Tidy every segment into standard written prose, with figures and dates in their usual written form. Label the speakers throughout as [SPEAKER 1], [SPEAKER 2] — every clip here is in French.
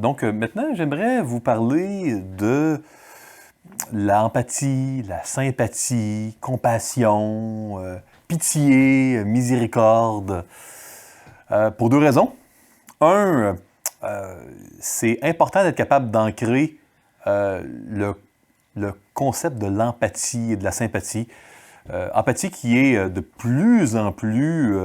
[SPEAKER 1] Donc maintenant, j'aimerais vous parler de l'empathie, la sympathie, compassion, pitié, miséricorde, pour deux raisons. Un, c'est important d'être capable d'ancrer le concept de l'empathie et de la sympathie. Empathie qui est de plus en plus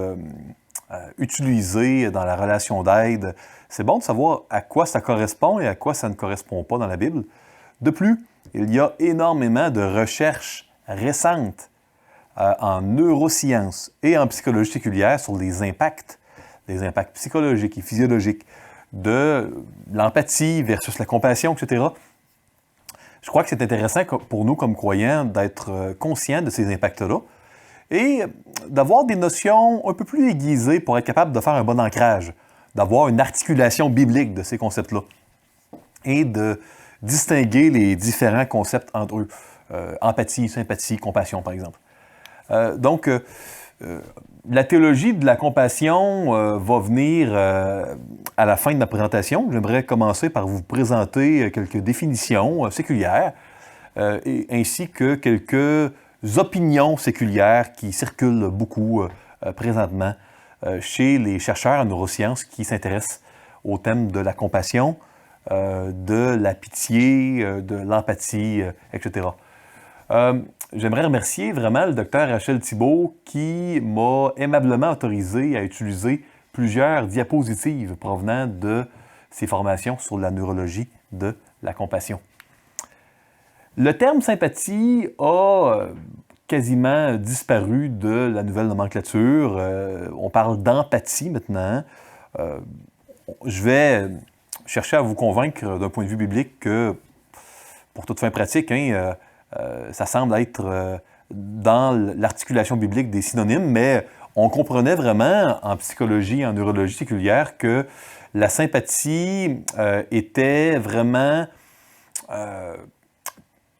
[SPEAKER 1] utilisée dans la relation d'aide. C'est bon de savoir à quoi ça correspond et à quoi ça ne correspond pas dans la Bible. De plus, il y a énormément de recherches récentes en neurosciences et en psychologie séculière sur les impacts psychologiques et physiologiques de l'empathie versus la compassion, etc. Je crois que c'est intéressant pour nous, comme croyants, d'être conscients de ces impacts-là et d'avoir des notions un peu plus aiguisées pour être capable de faire un bon ancrage, d'avoir une articulation biblique de ces concepts-là et de distinguer les différents concepts entre eux. Empathie, sympathie, compassion, par exemple. Donc, la théologie de la compassion va venir à la fin de ma présentation. J'aimerais commencer par vous présenter quelques définitions séculières ainsi que quelques opinions séculières qui circulent beaucoup présentement chez les chercheurs en neurosciences qui s'intéressent au thème de la compassion, de la pitié, de l'empathie, etc. J'aimerais remercier vraiment le Dr Rachel Thibault qui m'a aimablement autorisé à utiliser plusieurs diapositives provenant de ses formations sur la neurologie de la compassion. Le terme sympathie a quasiment disparu de la nouvelle nomenclature. On parle d'empathie maintenant. Je vais chercher à vous convaincre d'un point de vue biblique que, pour toute fin pratique, ça semble être dans l'articulation biblique des synonymes, mais on comprenait vraiment en psychologie, en neurologie séculière, que la sympathie était vraiment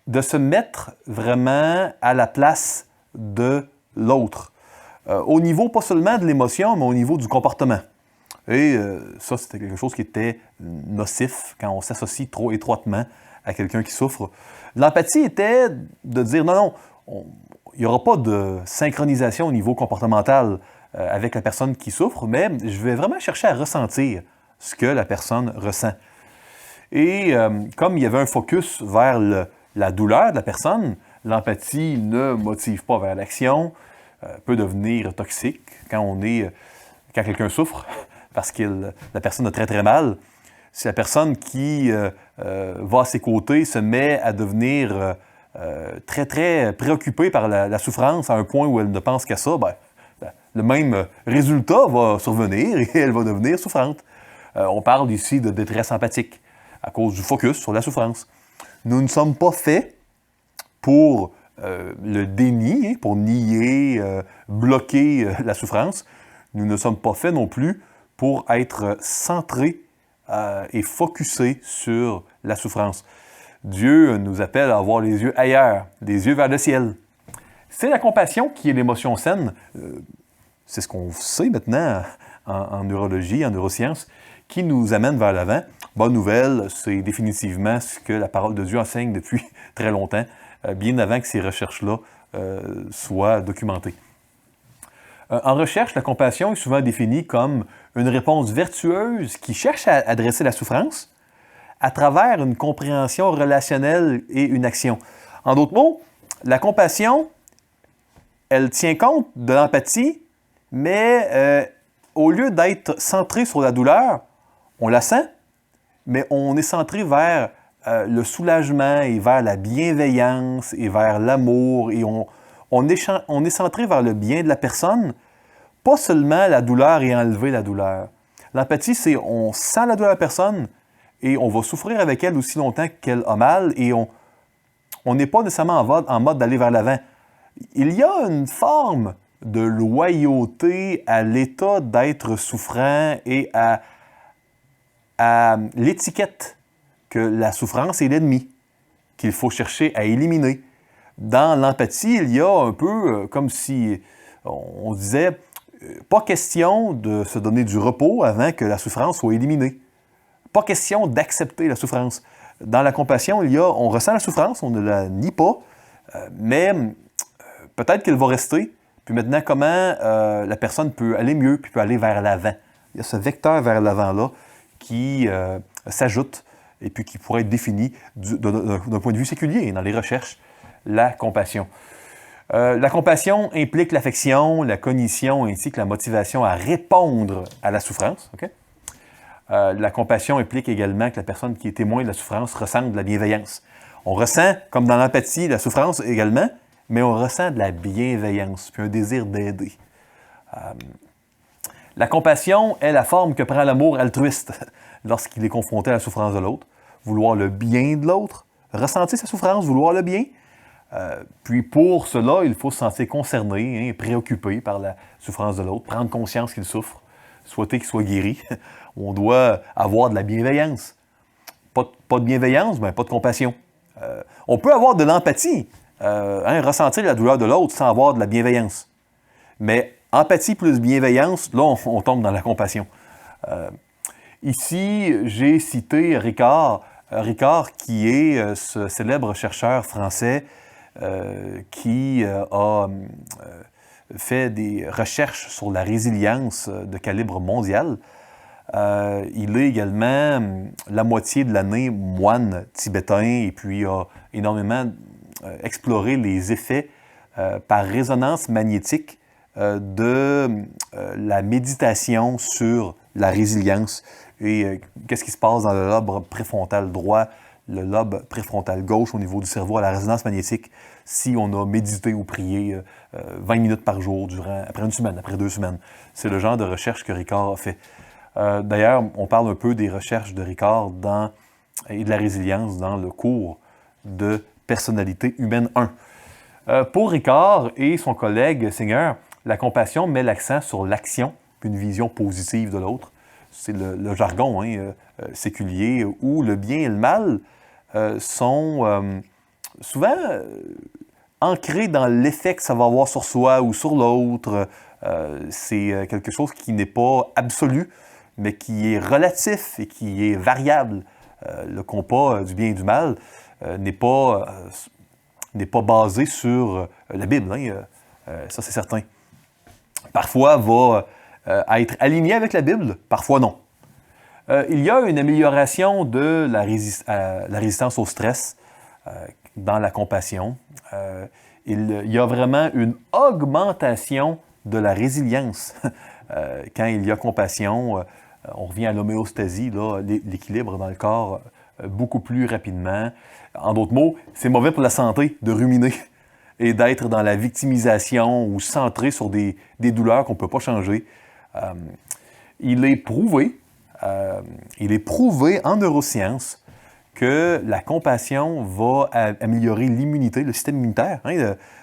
[SPEAKER 1] de se mettre vraiment à la place de l'autre, au niveau pas seulement de l'émotion, mais au niveau du comportement. Et ça, c'était quelque chose qui était nocif quand on s'associe trop étroitement à quelqu'un qui souffre. L'empathie était de dire non, il n'y aura pas de synchronisation au niveau comportemental avec la personne qui souffre, mais je vais vraiment chercher à ressentir ce que la personne ressent. Et comme il y avait un focus vers la douleur de la personne, l'empathie ne motive pas vers l'action, peut devenir toxique quand quelqu'un souffre parce que la personne a très très mal. Si la personne qui va à ses côtés se met à devenir très très préoccupée par la souffrance à un point où elle ne pense qu'à ça, le même résultat va survenir et elle va devenir souffrante. On parle ici de détresse empathique à cause du focus sur la souffrance. Nous ne sommes pas faits pour le déni, pour nier, bloquer la souffrance. Nous ne sommes pas faits non plus pour être centrés et focusés sur la souffrance. Dieu nous appelle à avoir les yeux ailleurs, les yeux vers le ciel. C'est la compassion qui est l'émotion saine. C'est ce qu'on sait maintenant en neurologie, en neurosciences, qui nous amène vers l'avant. Bonne nouvelle, c'est définitivement ce que la parole de Dieu enseigne depuis très longtemps, bien avant que ces recherches-là soient documentées. En recherche, la compassion est souvent définie comme une réponse vertueuse qui cherche à adresser la souffrance à travers une compréhension relationnelle et une action. En d'autres mots, la compassion, elle tient compte de l'empathie, mais au lieu d'être centrée sur la douleur, on la sent, mais on est centré vers le soulagement et vers la bienveillance et vers l'amour et on est centré vers le bien de la personne, pas seulement la douleur et enlever la douleur. L'empathie, c'est on sent la douleur de la personne et on va souffrir avec elle aussi longtemps qu'elle a mal et on n'est pas nécessairement en mode d'aller vers l'avant. Il y a une forme de loyauté à l'état d'être souffrant et à l'étiquette que la souffrance est l'ennemi, qu'il faut chercher à éliminer. Dans l'empathie, il y a un peu comme si on disait pas question de se donner du repos avant que la souffrance soit éliminée. pas question d'accepter la souffrance. Dans la compassion, on ressent la souffrance, on ne la nie pas, mais peut-être qu'elle va rester. Puis maintenant, comment la personne peut aller mieux, puis peut aller vers l'avant. Il y a ce vecteur vers l'avant-là qui s'ajoute et puis qui pourrait être défini d'un point de vue séculier dans les recherches, la compassion. La compassion implique l'affection, la cognition ainsi que la motivation à répondre à la souffrance. Okay? La compassion implique également que la personne qui est témoin de la souffrance ressente de la bienveillance. On ressent, comme dans l'empathie, la souffrance également, mais on ressent de la bienveillance, puis un désir d'aider. La compassion est la forme que prend l'amour altruiste lorsqu'il est confronté à la souffrance de l'autre. Vouloir le bien de l'autre, ressentir sa souffrance, vouloir le bien. Puis pour cela, il faut se sentir concerné, préoccupé par la souffrance de l'autre, prendre conscience qu'il souffre, souhaiter qu'il soit guéri. On doit avoir de la bienveillance. Pas de bienveillance, mais pas de compassion. On peut avoir de l'empathie, ressentir la douleur de l'autre sans avoir de la bienveillance. Mais empathie plus bienveillance, là, on tombe dans la compassion. Ici, j'ai cité Ricard. Ricard, qui est ce célèbre chercheur français qui a fait des recherches sur la résilience de calibre mondial. Il est également la moitié de l'année moine tibétain et puis a énormément exploré les effets par résonance magnétique de la méditation sur la résilience et qu'est-ce qui se passe dans le lobe préfrontal droit, le lobe préfrontal gauche au niveau du cerveau à la résonance magnétique si on a médité ou prié 20 minutes par jour après une semaine, après 2 semaines. C'est le genre de recherche que Ricard a fait. D'ailleurs, on parle un peu des recherches de Ricard et de la résilience dans le cours de personnalité humaine 1. Pour Ricard et son collègue Singer, la compassion met l'accent sur l'action, puis une vision positive de l'autre. C'est le jargon séculier où le bien et le mal sont souvent ancrés dans l'effet que ça va avoir sur soi ou sur l'autre. C'est quelque chose qui n'est pas absolu, mais qui est relatif et qui est variable. Le compas du bien et du mal n'est pas basé sur la Bible, ça c'est certain. Parfois va être aligné avec la Bible, parfois non. Il y a une amélioration de la résistance au stress dans la compassion. Il y a vraiment une augmentation de la résilience quand il y a compassion. On revient à l'homéostasie, l'équilibre dans le corps beaucoup plus rapidement. En d'autres mots, c'est mauvais pour la santé de ruminer et d'être dans la victimisation ou centré sur des douleurs qu'on ne peut pas changer. Il est prouvé en neurosciences que la compassion va améliorer l'immunité, le système immunitaire,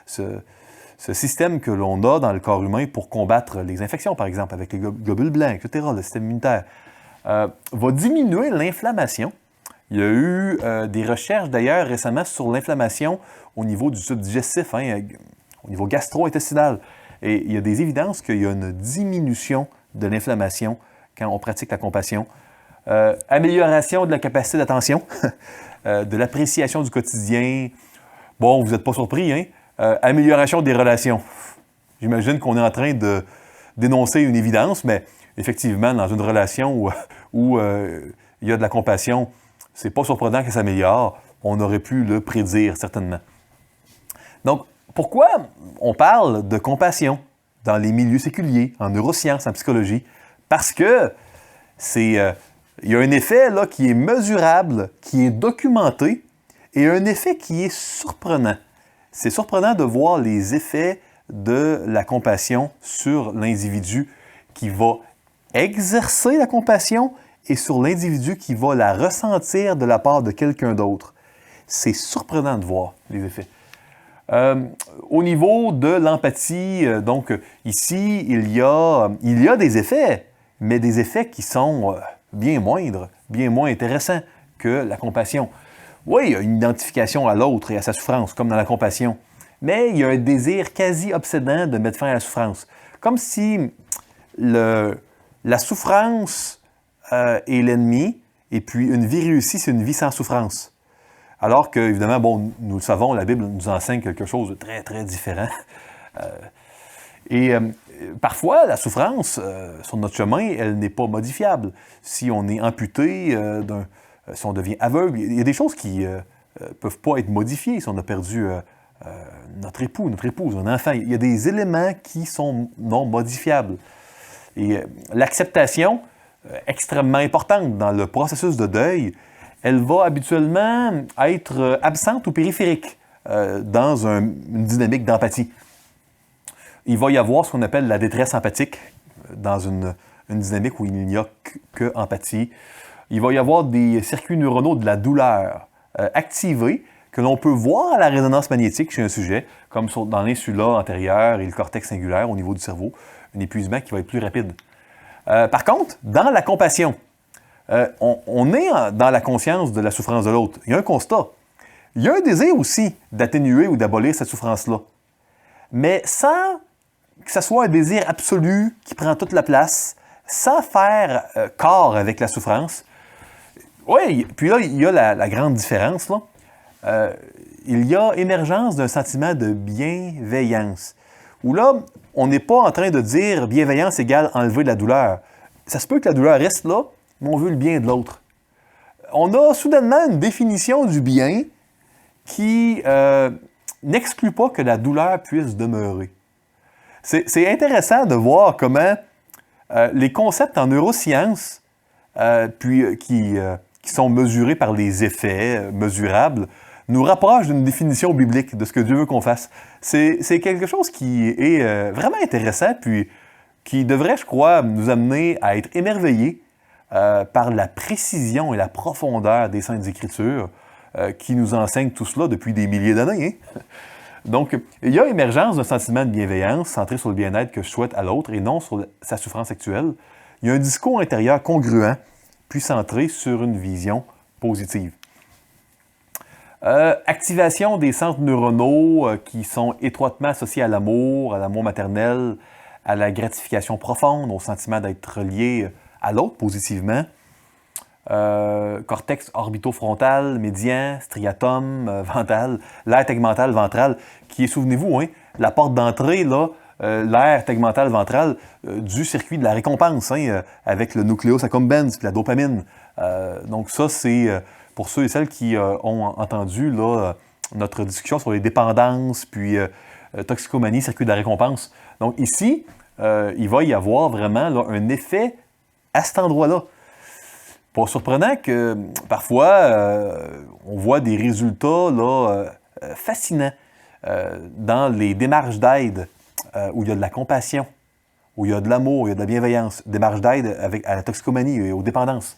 [SPEAKER 1] ce système que l'on a dans le corps humain pour combattre les infections, par exemple, avec les globules blancs, etc., le système immunitaire, va diminuer l'inflammation. Il y a eu des recherches, d'ailleurs, récemment sur l'inflammation au niveau du tube digestif, au niveau gastro-intestinal. Et il y a des évidences qu'il y a une diminution de l'inflammation quand on pratique la compassion. Amélioration de la capacité d'attention, de l'appréciation du quotidien. Bon, vous n'êtes pas surpris, amélioration des relations. J'imagine qu'on est en train de dénoncer une évidence, mais effectivement, dans une relation où il y a de la compassion, c'est pas surprenant que ça s'améliore. On aurait pu le prédire, certainement. Donc, pourquoi on parle de compassion dans les milieux séculiers, en neurosciences, en psychologie? Parce que il y a un effet là, qui est mesurable, qui est documenté, et un effet qui est surprenant. C'est surprenant de voir les effets de la compassion sur l'individu qui va exercer la compassion et sur l'individu qui va la ressentir de la part de quelqu'un d'autre. C'est surprenant de voir les effets. Au niveau de l'empathie, donc ici, il y a des effets, mais des effets qui sont bien moindres, bien moins intéressants que la compassion. Oui, il y a une identification à l'autre et à sa souffrance, comme dans la compassion, mais il y a un désir quasi obsédant de mettre fin à la souffrance. Comme si la souffrance est l'ennemi Et puis, une vie réussie, c'est une vie sans souffrance. Alors que, évidemment, bon, nous le savons, la Bible nous enseigne quelque chose de très, très différent. Parfois, la souffrance sur notre chemin, elle n'est pas modifiable. Si on est amputé, si on devient aveugle, il y a des choses qui ne peuvent pas être modifiées. Si on a perdu notre époux, notre épouse, un enfant, il y a des éléments qui sont non modifiables. Et l'acceptation, extrêmement importante dans le processus de deuil, elle va habituellement être absente ou périphérique dans une dynamique d'empathie. Il va y avoir ce qu'on appelle la détresse empathique dans une dynamique où il n'y a que empathie. Il va y avoir des circuits neuronaux de la douleur activés que l'on peut voir à la résonance magnétique chez un sujet, comme dans l'insula antérieure et le cortex singulaire au niveau du cerveau, un épuisement qui va être plus rapide. Par contre, dans la compassion, on est dans la conscience de la souffrance de l'autre. Il y a un constat. Il y a un désir aussi d'atténuer ou d'abolir cette souffrance-là. Mais sans que ce soit un désir absolu qui prend toute la place, sans faire corps avec la souffrance. Oui, puis là, il y a la grande différence. Là. Il y a émergence d'un sentiment de bienveillance. Où là, on n'est pas en train de dire bienveillance égale enlever de la douleur. Ça se peut que la douleur reste là, mais on veut le bien de l'autre. On a soudainement une définition du bien qui n'exclut pas que la douleur puisse demeurer. C'est intéressant de voir comment les concepts en neurosciences, qui sont mesurés par les effets mesurables, nous rapprochent d'une définition biblique de ce que Dieu veut qu'on fasse. C'est quelque chose qui est vraiment intéressant, puis qui devrait, je crois, nous amener à être émerveillés par la précision et la profondeur des Saintes Écritures qui nous enseignent tout cela depuis des milliers d'années. Hein? Donc, il y a émergence d'un sentiment de bienveillance centré sur le bien-être que je souhaite à l'autre et non sur sa souffrance actuelle. Il y a un discours intérieur congruent, puis centré sur une vision positive. Activation des centres neuronaux qui sont étroitement associés à l'amour maternel, à la gratification profonde, au sentiment d'être relié à l'autre positivement. Cortex orbitofrontal, médian, striatum ventral, l'aire tegmentale ventrale, qui est, souvenez-vous, hein, la porte d'entrée, là, l'aire tegmentale ventrale du circuit de la récompense, hein, avec le nucleus accumbens, puis la dopamine. Donc ça, c'est pour ceux et celles qui ont entendu là, notre discussion sur les dépendances, puis toxicomanie, circuit de la récompense. Donc ici, il va y avoir vraiment là, un effet à cet endroit-là. Pas surprenant que parfois, on voit des résultats là, fascinants dans les démarches d'aide où il y a de la compassion, où il y a de l'amour, il y a de la bienveillance, démarches d'aide à la toxicomanie et aux dépendances.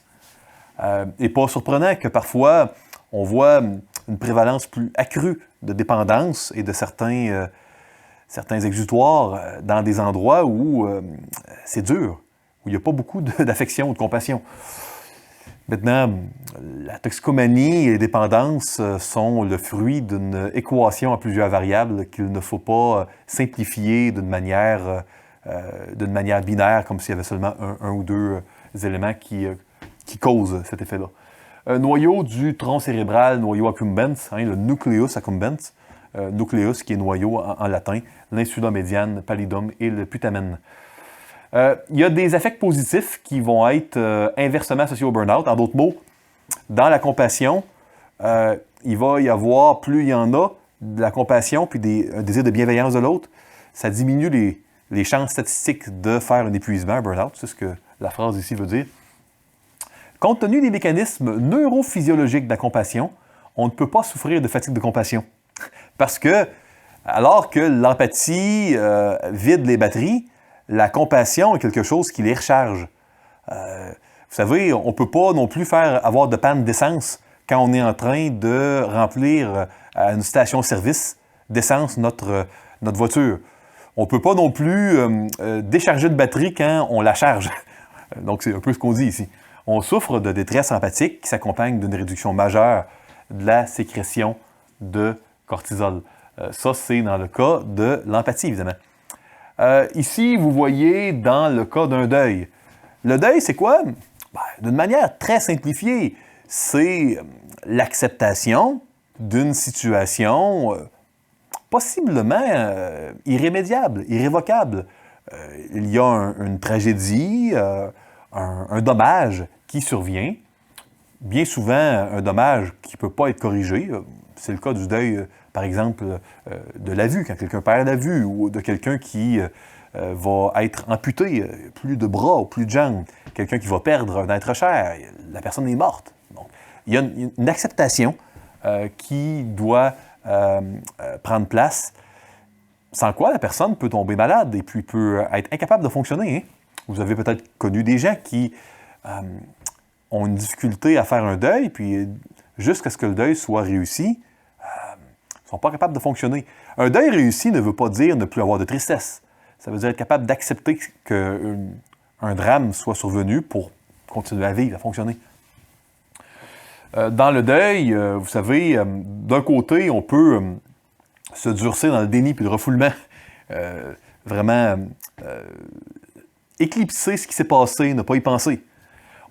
[SPEAKER 1] Et pas surprenant que parfois, on voit une prévalence plus accrue de dépendance et de certains exutoires dans des endroits où c'est dur, où il n'y a pas beaucoup d'affection ou de compassion. Maintenant, la toxicomanie et les dépendances sont le fruit d'une équation à plusieurs variables qu'il ne faut pas simplifier d'une manière binaire, comme s'il y avait seulement un ou deux éléments qui causent cet effet-là. Un noyau du tronc cérébral, noyau accumbens, hein, le nucleus accumbens, nucleus qui est noyau en latin, l'insula médiane, pallidum et le putamen. Il y a des effets positifs qui vont être inversement associés au burn-out. En d'autres mots, dans la compassion, il va y avoir, plus il y en a, de la compassion puis un désir de bienveillance de l'autre, ça diminue les chances statistiques de faire un épuisement, un burn-out. C'est ce que la phrase ici veut dire. Compte tenu des mécanismes neurophysiologiques de la compassion, on ne peut pas souffrir de fatigue de compassion. Parce que, alors que l'empathie vide les batteries, la compassion est quelque chose qui les recharge. Vous savez, on ne peut pas non plus avoir de panne d'essence quand on est en train de remplir à une station-service d'essence notre voiture. On ne peut pas non plus décharger de batterie quand on la charge. Donc, c'est un peu ce qu'on dit ici. On souffre de détresse empathique qui s'accompagne d'une réduction majeure de la sécrétion de cortisol. Ça, c'est dans le cas de l'empathie, évidemment. Ici, vous voyez dans le cas d'un deuil. Le deuil, c'est quoi? D'une manière très simplifiée, c'est l'acceptation d'une situation possiblement irrémédiable, irrévocable. Il y a une tragédie, un dommage qui survient. Bien souvent, un dommage qui ne peut pas être corrigé. C'est le cas du deuil, par exemple, de la vue, quand quelqu'un perd la vue, ou de quelqu'un qui va être amputé, plus de bras ou plus de jambes, quelqu'un qui va perdre un être cher, la personne est morte. Donc, il y a une acceptation qui doit prendre place, sans quoi la personne peut tomber malade et puis peut être incapable de fonctionner. Hein? Vous avez peut-être connu des gens qui ont une difficulté à faire un deuil, puis jusqu'à ce que le deuil soit réussi, ils ne sont pas capables de fonctionner. Un deuil réussi ne veut pas dire ne plus avoir de tristesse. Ça veut dire être capable d'accepter qu'un drame soit survenu pour continuer à vivre, à fonctionner. Dans le deuil, vous savez, d'un côté, on peut se durcir dans le déni puis le refoulement. Vraiment éclipser ce qui s'est passé, ne pas y penser.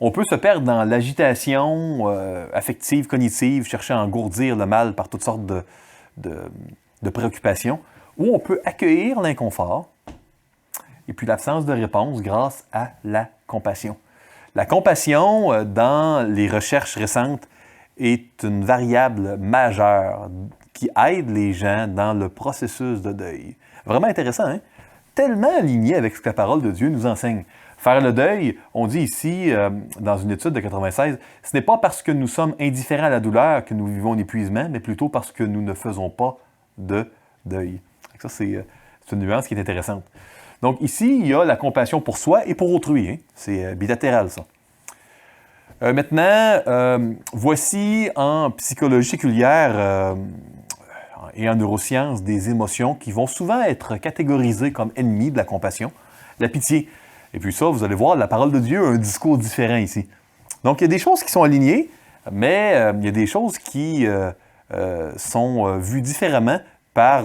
[SPEAKER 1] On peut se perdre dans l'agitation affective, cognitive, chercher à engourdir le mal par toutes sortes de préoccupations, ou on peut accueillir l'inconfort et puis l'absence de réponse grâce à la compassion. La compassion, dans les recherches récentes, est une variable majeure qui aide les gens dans le processus de deuil. Vraiment intéressant, hein? Tellement aligné avec ce que la parole de Dieu nous enseigne. Faire le deuil, on dit ici, dans une étude de 96, ce n'est pas parce que nous sommes indifférents à la douleur que nous vivons l'épuisement, mais plutôt parce que nous ne faisons pas de deuil. Ça, c'est une nuance qui est intéressante. Donc ici, il y a la compassion pour soi et pour autrui. Hein? C'est bilatéral, ça. Maintenant, voici en psychologie séculière et en neurosciences des émotions qui vont souvent être catégorisées comme ennemies de la compassion, la pitié. Et puis ça, vous allez voir, la parole de Dieu a un discours différent ici. Donc, il y a des choses qui sont alignées, mais il y a des choses qui sont vues différemment par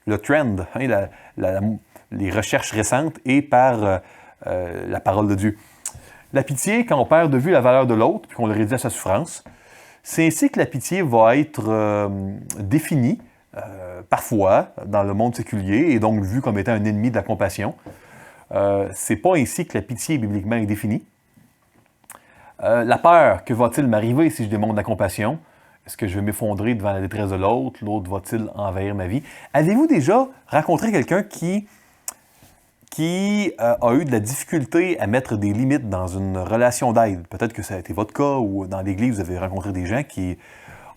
[SPEAKER 1] le trend, hein, les recherches récentes et par la parole de Dieu. La pitié, quand on perd de vue la valeur de l'autre, puis qu'on le réduit à sa souffrance, c'est ainsi que la pitié va être définie, parfois, dans le monde séculier, et donc vue comme étant un ennemi de la compassion. C'est pas ainsi que la pitié bibliquement est définie. La peur, que va-t-il m'arriver si je démontre la compassion? Est-ce que je vais m'effondrer devant la détresse de l'autre? L'autre va-t-il envahir ma vie? Avez-vous déjà rencontré quelqu'un qui a eu de la difficulté à mettre des limites dans une relation d'aide? Peut-être que ça a été votre cas ou dans l'Église, vous avez rencontré des gens qui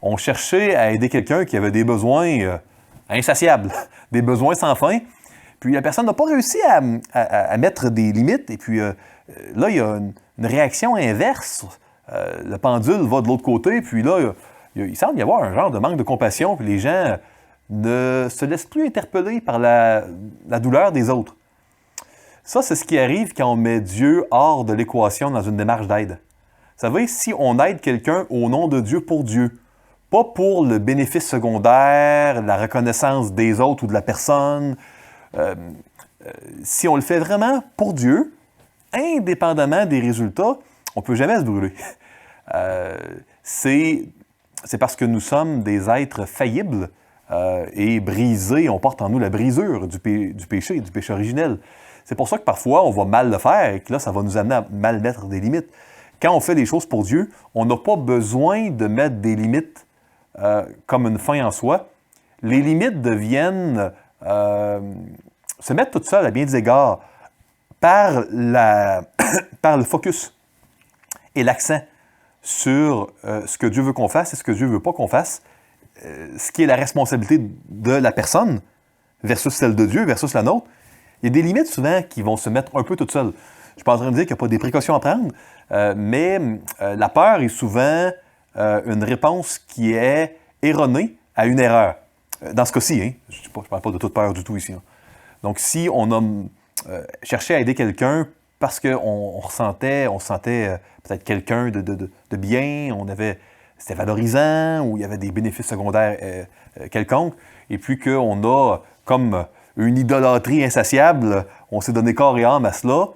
[SPEAKER 1] ont cherché à aider quelqu'un qui avait des besoins insatiables, des besoins sans fin. Puis la personne n'a pas réussi à mettre des limites. Et puis là, il y a une réaction inverse. Le pendule va de l'autre côté. Puis là, il semble y avoir un genre de manque de compassion. Puis les gens ne se laissent plus interpeller par la douleur des autres. Ça, c'est ce qui arrive quand on met Dieu hors de l'équation dans une démarche d'aide. Vous savez, si on aide quelqu'un au nom de Dieu pour Dieu, pas pour le bénéfice secondaire, la reconnaissance des autres ou de la personne, si on le fait vraiment pour Dieu, indépendamment des résultats, on ne peut jamais se brûler. C'est parce que nous sommes des êtres faillibles et brisés, on porte en nous la brisure du péché originel. C'est pour ça que parfois, on va mal le faire et que là, ça va nous amener à mal mettre des limites. Quand on fait des choses pour Dieu, on n'a pas besoin de mettre des limites comme une fin en soi. Les limites deviennent se mettre toutes seules à bien des égards par le focus et l'accent sur ce que Dieu veut qu'on fasse et ce que Dieu ne veut pas qu'on fasse, ce qui est la responsabilité de la personne versus celle de Dieu, versus la nôtre. Il y a des limites souvent qui vont se mettre un peu toutes seules. Je ne suis pas en train de dire qu'il n'y a pas des précautions à prendre, mais la peur est souvent une réponse qui est erronée à une erreur. Dans ce cas-ci, hein, je ne parle pas de toute peur du tout ici. Hein. Donc, si on a cherché à aider quelqu'un parce qu'on sentait peut-être quelqu'un de bien, c'était valorisant, ou il y avait des bénéfices secondaires quelconques, et puis qu'on a comme une idolâtrie insatiable, on s'est donné corps et âme à cela,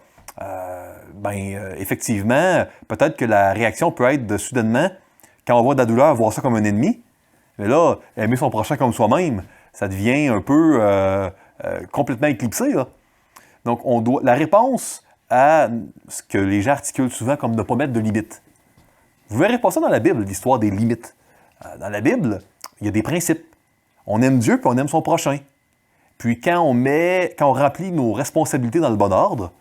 [SPEAKER 1] effectivement, peut-être que la réaction peut être de soudainement, quand on voit de la douleur, voir ça comme un ennemi. Mais là, aimer son prochain comme soi-même, ça devient un peu complètement éclipsé, là. Donc, la réponse à ce que les gens articulent souvent comme ne pas mettre de limites. Vous verrez pas ça dans la Bible, l'histoire des limites. Dans la Bible, il y a des principes. On aime Dieu, puis on aime son prochain. Puis quand on remplit nos responsabilités dans le bon ordre,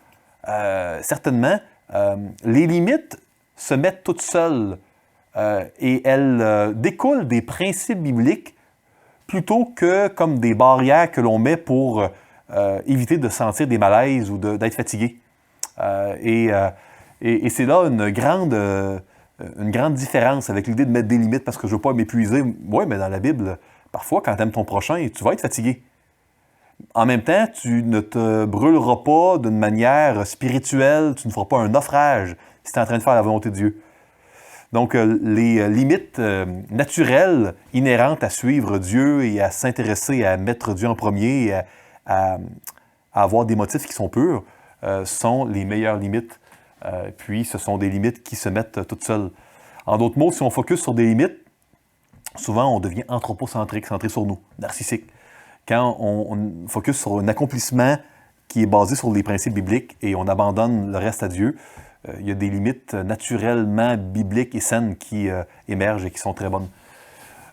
[SPEAKER 1] certainement, les limites se mettent toutes seules et elles découlent des principes bibliques plutôt que comme des barrières que l'on met pour éviter de sentir des malaises ou d'être fatigué. Et c'est là une grande différence avec l'idée de mettre des limites parce que je ne veux pas m'épuiser. Oui, mais dans la Bible, parfois, quand tu aimes ton prochain, tu vas être fatigué. En même temps, tu ne te brûleras pas d'une manière spirituelle, tu ne feras pas un naufrage si tu es en train de faire la volonté de Dieu. Donc, les limites naturelles, inhérentes à suivre Dieu et à s'intéresser à mettre Dieu en premier et à avoir des motifs qui sont purs, sont les meilleures limites. Puis, ce sont des limites qui se mettent toutes seules. En d'autres mots, si on focus sur des limites, souvent, on devient anthropocentrique, centré sur nous, narcissique. Quand on focus sur un accomplissement qui est basé sur les principes bibliques et on abandonne le reste à Dieu, il y a des limites naturellement bibliques et saines qui émergent et qui sont très bonnes.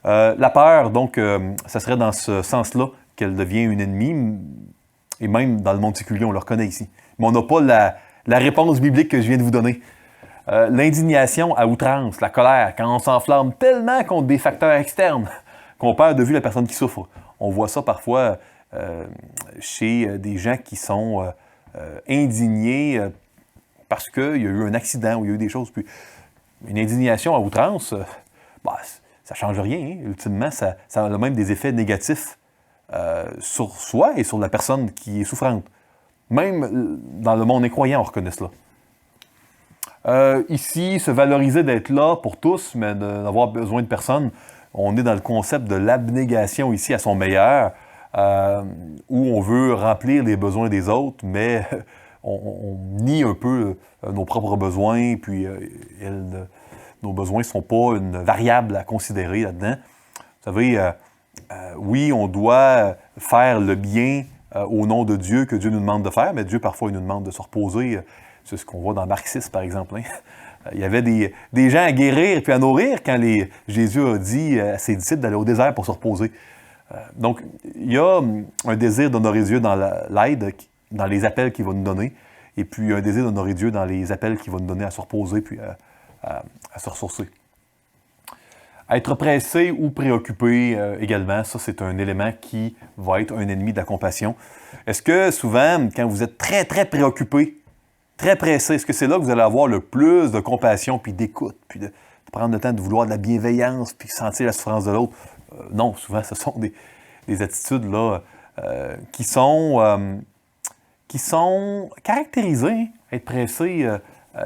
[SPEAKER 1] La peur, donc, ça serait dans ce sens-là qu'elle devient une ennemie, et même dans le monde séculier, on le reconnaît ici. Mais on n'a pas la réponse biblique que je viens de vous donner. L'indignation à outrance, la colère, quand on s'enflamme tellement contre des facteurs externes qu'on perd de vue la personne qui souffre. On voit ça parfois chez des gens qui sont indignés parce qu'il y a eu un accident ou il y a eu des choses. Puis, une indignation à outrance, ça ne change rien. Hein. Ultimement, ça a même des effets négatifs sur soi et sur la personne qui est souffrante. Même dans le monde incroyant, on reconnaît cela. Ici, se valoriser d'être là pour tous, mais de n'avoir besoin de personne, on est dans le concept de l'abnégation ici à son meilleur, où on veut remplir les besoins des autres, mais on nie un peu nos propres besoins, puis nos besoins ne sont pas une variable à considérer là-dedans. Vous savez, oui, on doit faire le bien au nom de Dieu que Dieu nous demande de faire, mais Dieu, parfois, il nous demande de se reposer. C'est ce qu'on voit dans Marc 6, par exemple. Hein. Il y avait des gens à guérir et à nourrir quand Jésus a dit à ses disciples d'aller au désert pour se reposer. Donc, il y a un désir d'honorer Dieu dans l'aide, dans les appels qu'il va nous donner, et puis un désir d'honorer Dieu dans les appels qu'il va nous donner à se reposer puis à se ressourcer. Être pressé ou préoccupé également, ça c'est un élément qui va être un ennemi de la compassion. Est-ce que souvent, quand vous êtes très, très préoccupé, très pressé, est-ce que c'est là que vous allez avoir le plus de compassion, puis d'écoute, puis de prendre le temps de vouloir de la bienveillance, puis sentir la souffrance de l'autre? Non, souvent, ce sont des attitudes là, qui sont caractérisées. Hein? Être pressé,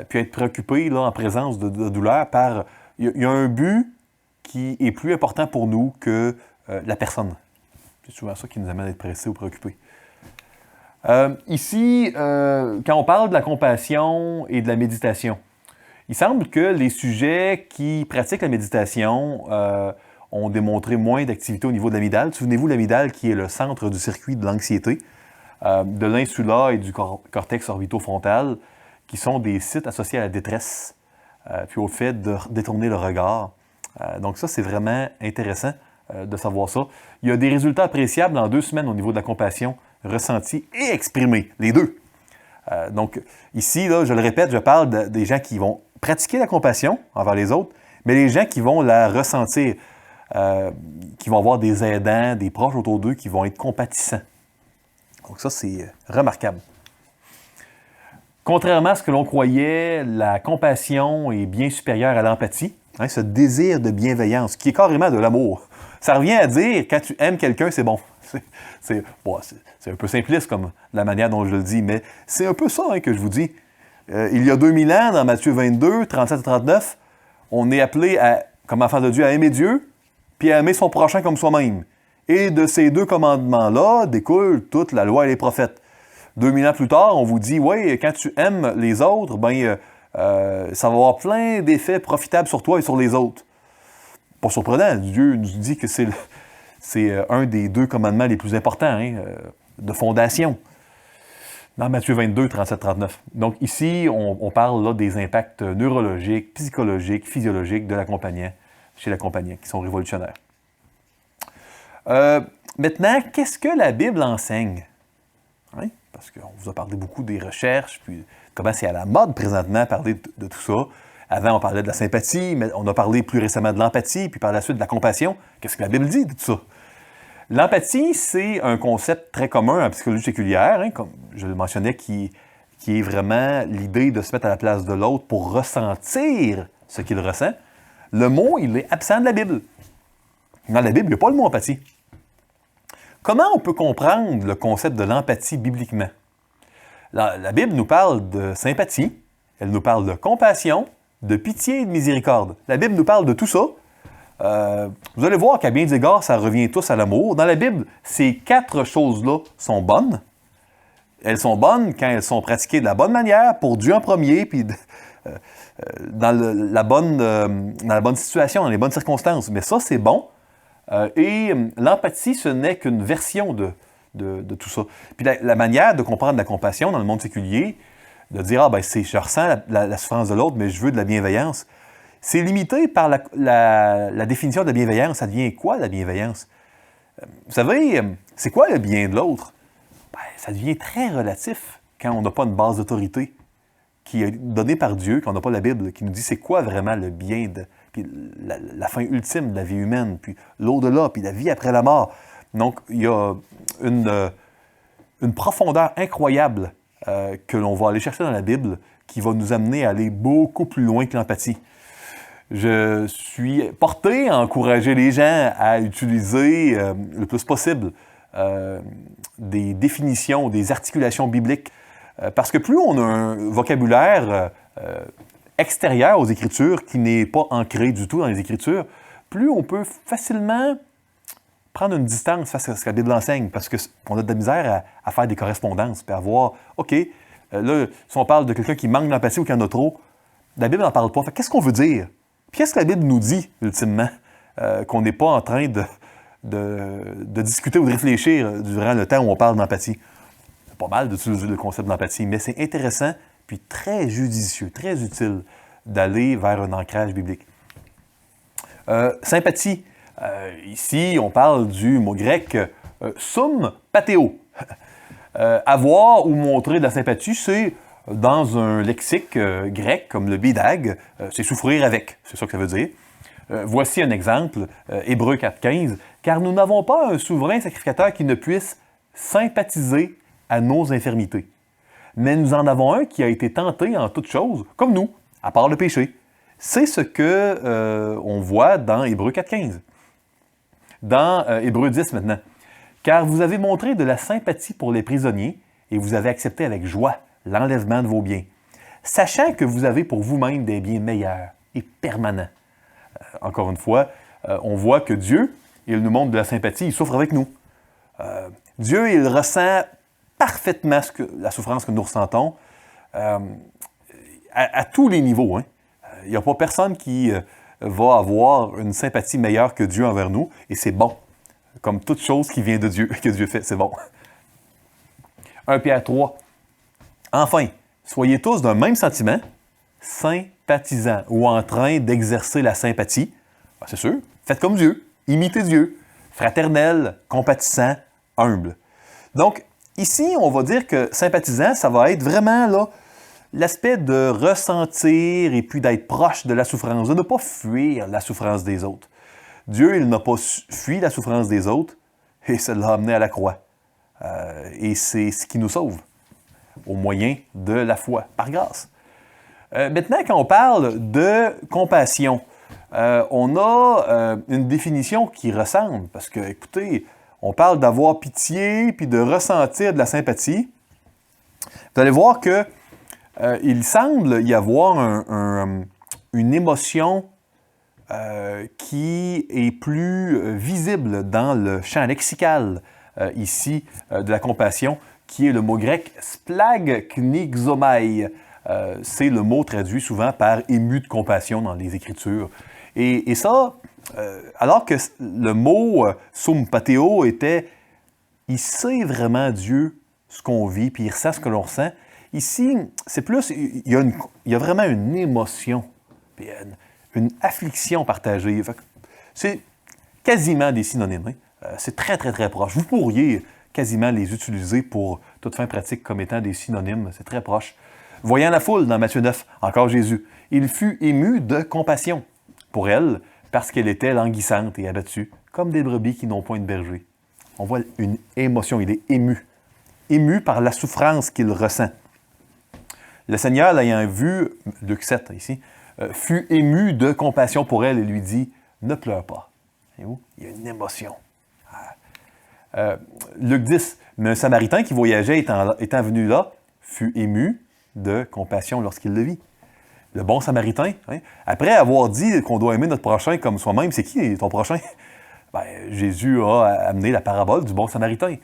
[SPEAKER 1] puis être préoccupé là, en présence de douleur par... Il y a un but qui est plus important pour nous que la personne. C'est souvent ça qui nous amène à être pressé ou préoccupé. Ici, quand on parle de la compassion et de la méditation, il semble que les sujets qui pratiquent la méditation ont démontré moins d'activité au niveau de l'amygdale. Souvenez-vous, l'amygdale qui est le centre du circuit de l'anxiété, de l'insula et du cortex orbitofrontal, qui sont des sites associés à la détresse, puis au fait de détourner le regard. Donc ça, c'est vraiment intéressant de savoir ça. Il y a des résultats appréciables en 2 semaines au niveau de la compassion ressentie et exprimée, les deux. Donc ici, là, je le répète, je parle des gens qui vont pratiquer la compassion envers les autres, mais les gens qui vont la ressentir, qui vont avoir des aidants, des proches autour d'eux qui vont être compatissants. Donc ça, c'est remarquable. Contrairement à ce que l'on croyait, la compassion est bien supérieure à l'empathie. Hein, ce désir de bienveillance, qui est carrément de l'amour. Ça revient à dire, quand tu aimes quelqu'un, c'est bon. C'est un peu simpliste comme la manière dont je le dis, mais c'est un peu ça hein, que je vous dis. Il y a 2000 ans, dans Matthieu 22, 37 et 39, on est appelé, comme enfant de Dieu, à aimer Dieu, puis à aimer son prochain comme soi-même. Et de ces 2 commandements-là découle toute la loi et les prophètes. 2000 ans plus tard, on vous dit, oui, quand tu aimes les autres, ça va avoir plein d'effets profitables sur toi et sur les autres. Pas surprenant, Dieu nous dit que c'est un des 2 commandements les plus importants, de fondation. Dans Matthieu 22, 37-39. Donc ici, on parle là, des impacts neurologiques, psychologiques, physiologiques de l'accompagnant, chez l'accompagnant, qui sont révolutionnaires. Maintenant, qu'est-ce que la Bible enseigne? Parce qu'on vous a parlé beaucoup des recherches, puis comment c'est à la mode présentement parler de tout ça. Avant, on parlait de la sympathie, mais on a parlé plus récemment de l'empathie, puis par la suite de la compassion. Qu'est-ce que la Bible dit de tout ça? L'empathie, c'est un concept très commun en psychologie séculière, comme je le mentionnais, qui est vraiment l'idée de se mettre à la place de l'autre pour ressentir ce qu'il ressent. Le mot, il est absent de la Bible. Dans la Bible, il n'y a pas le mot empathie. Comment on peut comprendre le concept de l'empathie bibliquement? La Bible nous parle de sympathie, elle nous parle de compassion, de pitié et de miséricorde. La Bible nous parle de tout ça. Vous allez voir qu'à bien des égards, ça revient tous à l'amour. Dans la Bible, ces 4 choses-là sont bonnes. Elles sont bonnes quand elles sont pratiquées de la bonne manière, pour Dieu en premier, puis dans la bonne situation, dans les bonnes circonstances. Mais ça, c'est bon. Et l'empathie, ce n'est qu'une version de tout ça. Puis la manière de comprendre la compassion dans le monde séculier, de dire, je ressens la souffrance de l'autre, mais je veux de la bienveillance. C'est limité par la définition de la bienveillance. Ça devient quoi, la bienveillance? Vous savez, c'est quoi le bien de l'autre? Ça devient très relatif quand on n'a pas une base d'autorité qui est donnée par Dieu, quand on n'a pas la Bible, qui nous dit c'est quoi vraiment le bien, puis la fin ultime de la vie humaine, puis l'au-delà, puis la vie après la mort. Donc, il y a une profondeur incroyable que l'on va aller chercher dans la Bible qui va nous amener à aller beaucoup plus loin que l'empathie. Je suis porté à encourager les gens à utiliser le plus possible des définitions, des articulations bibliques, parce que plus on a un vocabulaire extérieur aux Écritures, qui n'est pas ancré du tout dans les Écritures, plus on peut facilement prendre une distance face à ce que la Bible enseigne, parce qu'on a de la misère à faire des correspondances, puis à voir, OK, là, si on parle de quelqu'un qui manque d'empathie ou qui en a trop, la Bible n'en parle pas. Qu'est-ce qu'on veut dire? Puis qu'est-ce que la Bible nous dit, ultimement, qu'on n'est pas en train de discuter ou de réfléchir durant le temps où on parle d'empathie? C'est pas mal d'utiliser le concept d'empathie, mais c'est intéressant, puis très judicieux, très utile d'aller vers un ancrage biblique. Sympathie. Ici, on parle du mot grec sum pathéo. Avoir ou montrer de la sympathie, c'est dans un lexique grec comme le bidag, c'est souffrir avec, c'est ça que ça veut dire. Voici un exemple, Hébreux 4.15, « Car nous n'avons pas un souverain sacrificateur qui ne puisse sympathiser à nos infirmités. Mais nous en avons un qui a été tenté en toutes choses, comme nous, à part le péché. » C'est ce qu'on voit dans Hébreux 4.15. Dans Hébreux 10 maintenant. « Car vous avez montré de la sympathie pour les prisonniers et vous avez accepté avec joie l'enlèvement de vos biens, sachant que vous avez pour vous-même des biens meilleurs et permanents. » Encore une fois, on voit que Dieu, il nous montre de la sympathie, il souffre avec nous. Dieu, il ressent parfaitement la souffrance que nous ressentons à tous les niveaux. Il n'y a pas personne qui va avoir une sympathie meilleure que Dieu envers nous, et c'est bon. Comme toute chose qui vient de Dieu, que Dieu fait, c'est bon. 1 Pierre 3. Enfin, soyez tous d'un même sentiment, sympathisants ou en train d'exercer la sympathie. C'est sûr, faites comme Dieu, imitez Dieu, fraternel, compatissant, humble. Donc, ici, on va dire que sympathisant, ça va être vraiment là l'aspect de ressentir et puis d'être proche de la souffrance, de ne pas fuir la souffrance des autres. Dieu, il n'a pas fui la souffrance des autres et ça l'a amené à la croix. Et c'est ce qui nous sauve au moyen de la foi, par grâce. Maintenant, quand on parle de compassion, on a une définition qui ressemble, parce que, écoutez, on parle d'avoir pitié puis de ressentir de la sympathie. Vous allez voir que il semble y avoir une émotion qui est plus visible dans le champ lexical ici de la compassion, qui est le mot grec splagknixomai. C'est le mot traduit souvent par ému de compassion dans les Écritures. Et ça, alors que le mot sympatheo était « il sait vraiment Dieu ce qu'on vit, puis il ressent ce que l'on ressent », ici, c'est plus, il y a vraiment une émotion, puis une affliction partagée. C'est quasiment des synonymes. Hein? C'est très, très, très proche. Vous pourriez quasiment les utiliser pour toute fin pratique comme étant des synonymes. C'est très proche. Voyant la foule dans Matthieu 9, encore Jésus, il fut ému de compassion pour elle parce qu'elle était languissante et abattue, comme des brebis qui n'ont point de berger. On voit une émotion, il est ému. Ému par la souffrance qu'il ressent. Le Seigneur, l'ayant vu, Luc 7 ici, fut ému de compassion pour elle et lui dit « Ne pleure pas ». Il y a une émotion. Luc 10, mais un Samaritain qui voyageait étant venu là, fut ému de compassion lorsqu'il le vit. Le bon Samaritain, hein, après avoir dit qu'on doit aimer notre prochain comme soi-même, c'est qui ton prochain? Ben, Jésus a amené la parabole du bon Samaritain.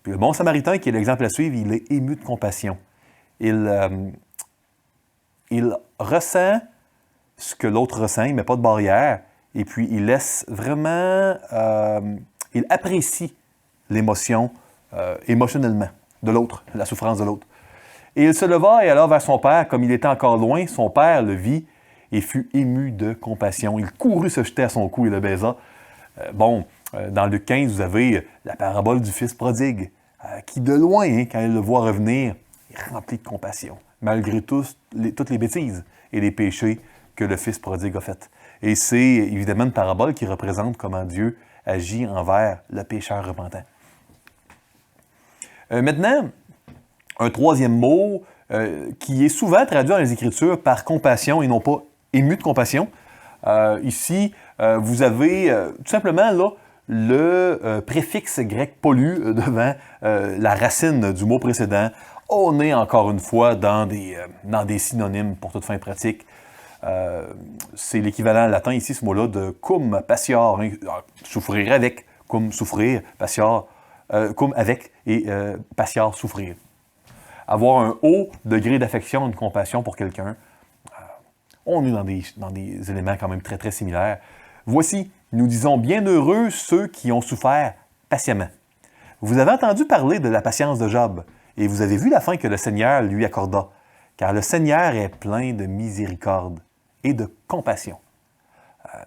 [SPEAKER 1] Puis le bon Samaritain, qui est l'exemple à suivre, il est ému de compassion. Il ressent ce que l'autre ressent, il ne met pas de barrière, et puis il laisse vraiment... il apprécie l'émotion émotionnellement de l'autre, la souffrance de l'autre. Et il se leva et alla vers son père, comme il était encore loin, son père le vit et fut ému de compassion. Il courut se jeter à son cou et le baisa. Dans Luc 15, vous avez la parabole du fils prodigue, qui de loin, hein, quand il le voit revenir, est rempli de compassion, malgré toutes les bêtises et les péchés que le fils prodigue a fait. Et c'est évidemment une parabole qui représente comment Dieu agit envers le pécheur repentant. Maintenant, un troisième mot qui est souvent traduit dans les Écritures par compassion et non pas ému de compassion. Ici, vous avez tout simplement là, le préfixe grec pollu devant la racine du mot précédent. On est encore une fois dans des synonymes pour toute fin pratique. C'est l'équivalent latin ici, ce mot-là, de cum patior, hein, souffrir avec, cum souffrir, patior, cum avec et patior souffrir. Avoir un haut degré d'affection, de compassion pour quelqu'un, on est dans des éléments quand même très, très similaires. Voici, nous disons bienheureux ceux qui ont souffert patiemment. Vous avez entendu parler de la patience de Job, et vous avez vu la fin que le Seigneur lui accorda, car le Seigneur est plein de miséricorde et de compassion.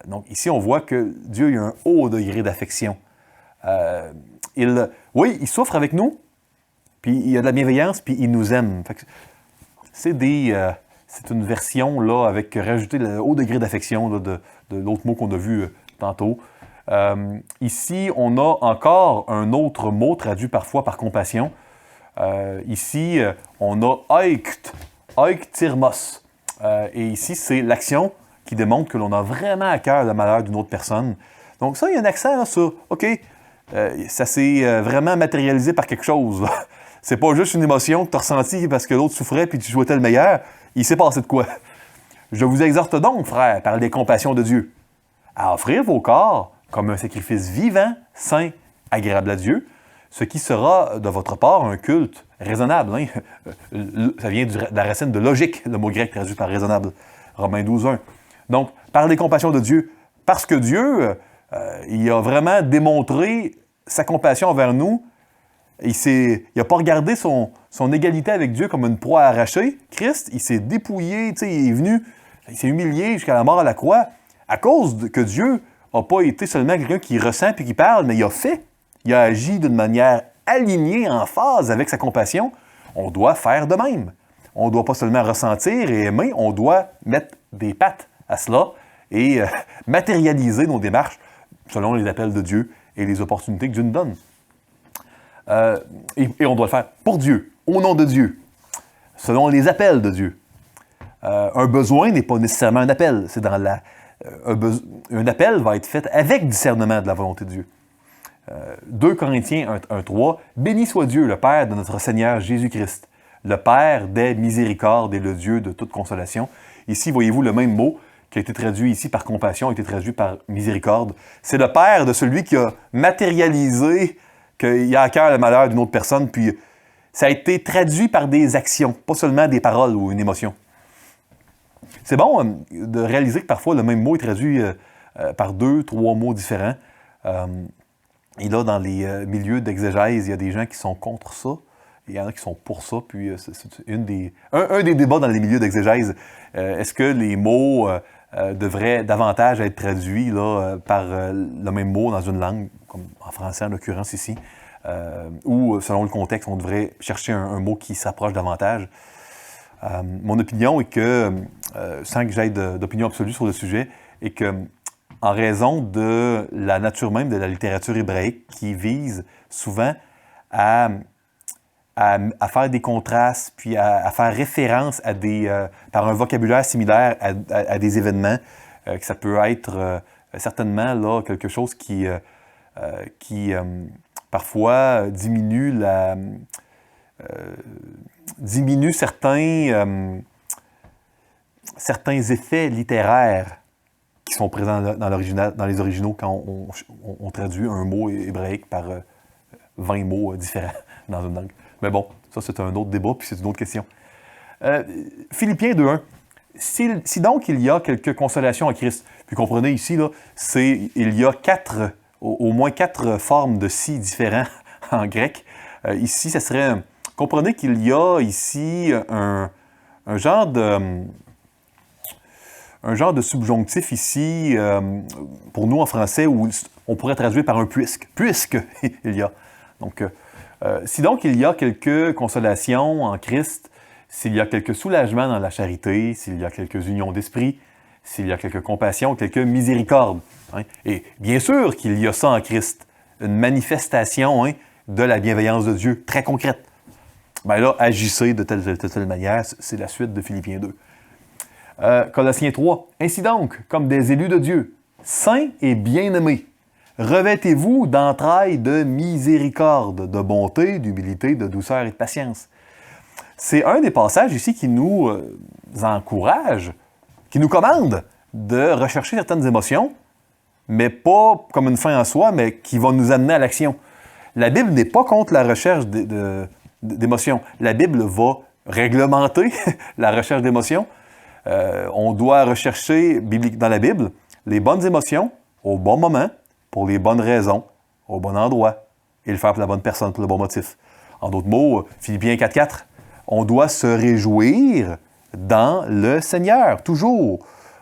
[SPEAKER 1] Donc ici, on voit que Dieu a un haut degré d'affection. Il souffre avec nous, puis il y a de la bienveillance, puis il nous aime. C'est une version là, avec rajouter le haut degré d'affection là, de l'autre mot qu'on a vu tantôt. Ici, on a encore un autre mot traduit parfois par compassion. Ici, on a oiktirmos. Et ici, c'est l'action qui démontre que l'on a vraiment à cœur le malheur d'une autre personne. Donc ça, il y a un accent là, sur, OK, ça s'est vraiment matérialisé par quelque chose. Là. C'est pas juste une émotion que tu as ressentie parce que l'autre souffrait puis tu souhaitais le meilleur. Il s'est passé de quoi? Je vous exhorte donc, frères, par les compassions de Dieu, à offrir vos corps comme un sacrifice vivant, saint, agréable à Dieu, ce qui sera de votre part un culte raisonnable. Hein? Ça vient de la racine de logique, le mot grec traduit par raisonnable. Romains 12:1. Donc, par les compassions de Dieu, parce que Dieu, il a vraiment démontré sa compassion envers nous. Il n'a pas regardé son égalité avec Dieu comme une proie arrachée. Christ, il s'est dépouillé, il est venu, il s'est humilié jusqu'à la mort à la croix, à cause que Dieu n'a pas été seulement quelqu'un qui ressent puis qui parle, mais il a fait. Il a agi d'une manière alignée, en phase avec sa compassion. On doit faire de même. On ne doit pas seulement ressentir et aimer, on doit mettre des pattes à cela et matérialiser nos démarches selon les appels de Dieu et les opportunités que Dieu nous donne. Et on doit le faire pour Dieu, au nom de Dieu, selon les appels de Dieu. Un besoin n'est pas nécessairement un appel. C'est dans un appel va être fait avec discernement de la volonté de Dieu. 2 Corinthiens 1:3, « Béni soit Dieu, le Père de notre Seigneur Jésus-Christ, le Père des miséricordes et le Dieu de toute consolation. » Ici, voyez-vous, le même mot qui a été traduit ici par compassion, a été traduit par miséricorde. C'est le Père de celui qui a matérialisé qu'il a à cœur le malheur d'une autre personne, puis ça a été traduit par des actions, pas seulement des paroles ou une émotion. C'est bon de réaliser que parfois le même mot est traduit par 2, 3 mots différents. Et là, dans les milieux d'exégèse, il y a des gens qui sont contre ça. Il y en a qui sont pour ça. Puis c'est un des débats dans les milieux d'exégèse. Est-ce que les mots devraient davantage être traduits là, par le même mot dans une langue, comme en français en l'occurrence ici, ou selon le contexte, on devrait chercher un mot qui s'approche davantage? Mon opinion est que, sans que j'aie d'opinion absolue sur le sujet, est que en raison de la nature même de la littérature hébraïque qui vise souvent à faire des contrastes, puis à faire référence à par un vocabulaire similaire à des événements, que ça peut être certainement là, quelque chose qui parfois diminue certains effets littéraires qui sont présents dans les originaux quand on traduit un mot hébraïque par 20 mots différents dans une langue. Mais bon, ça c'est un autre débat, puis c'est une autre question. Philippiens 2.1. Si donc il y a quelques consolations en Christ, puis comprenez ici, là, il y a au moins 4 formes de si différents en grec. Ici, ça serait... Comprenez qu'il y a ici un genre de subjonctif ici, pour nous en français, où on pourrait traduire par un puisque. Puisque il y a. Donc, si donc il y a quelques consolations en Christ, s'il y a quelques soulagements dans la charité, s'il y a quelques unions d'esprit, s'il y a quelques compassions, quelques miséricordes. Hein, et bien sûr qu'il y a ça en Christ, une manifestation de la bienveillance de Dieu, très concrète. Bien là, agissez de telle manière, c'est la suite de Philippiens 2. Colossiens 3. Ainsi donc, comme des élus de Dieu, saints et bien-aimés, revêtez-vous d'entrailles de miséricorde, de bonté, d'humilité, de douceur et de patience. C'est un des passages ici qui nous encourage, qui nous commande de rechercher certaines émotions, mais pas comme une fin en soi, mais qui va nous amener à l'action. La Bible n'est pas contre la recherche d'émotions. La Bible va réglementer la recherche d'émotions. On doit rechercher dans la Bible les bonnes émotions au bon moment, pour les bonnes raisons, au bon endroit, et le faire pour la bonne personne, pour le bon motif. En d'autres mots, Philippiens 4.4, on doit se réjouir dans le Seigneur, toujours.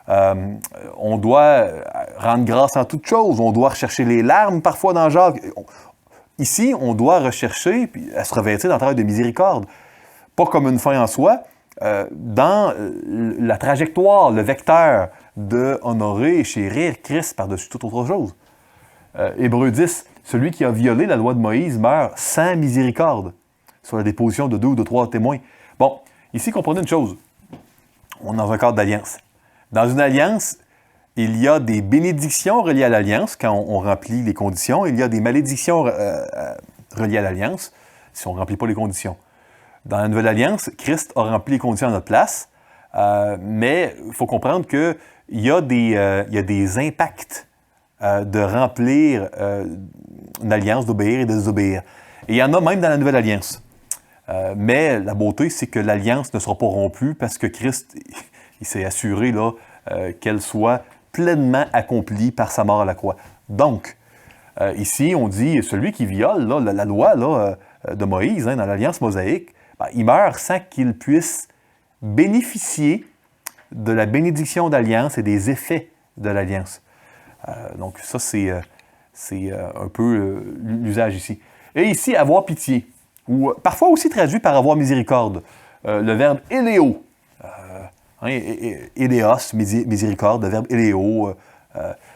[SPEAKER 1] On doit rendre grâce en toutes choses, on doit rechercher les larmes parfois dans Jacques. Ici, on doit rechercher, puis à se revêtir d'un travail de miséricorde, pas comme une fin en soi, dans la trajectoire, le vecteur de honorer et chérir Christ par-dessus toute autre chose. Hébreux 10, celui qui a violé la loi de Moïse meurt sans miséricorde, sur la déposition de 2 ou de 3 témoins. Bon, ici, comprenez une chose. On est dans un cadre d'alliance. Dans une alliance, il y a des bénédictions reliées à l'alliance quand on remplit les conditions. Il y a des malédictions reliées à l'alliance si on ne remplit pas les conditions. Dans la Nouvelle Alliance, Christ a rempli les conditions à notre place, mais il faut comprendre qu'il y a des impacts de remplir une alliance, d'obéir et de désobéir. Et il y en a même dans la Nouvelle Alliance. Mais la beauté, c'est que l'alliance ne sera pas rompue parce que Christ il s'est assuré là, qu'elle soit pleinement accomplie par sa mort à la croix. Donc, ici, on dit, celui qui viole là, la loi là, de Moïse, dans l'alliance mosaïque, il meurt sans qu'il puisse bénéficier de la bénédiction d'alliance et des effets de l'alliance. Donc ça, c'est un peu l'usage ici. Et ici, avoir pitié, ou parfois aussi traduit par avoir miséricorde. Le verbe « éléo », éléos, miséricorde, le verbe « éléo »,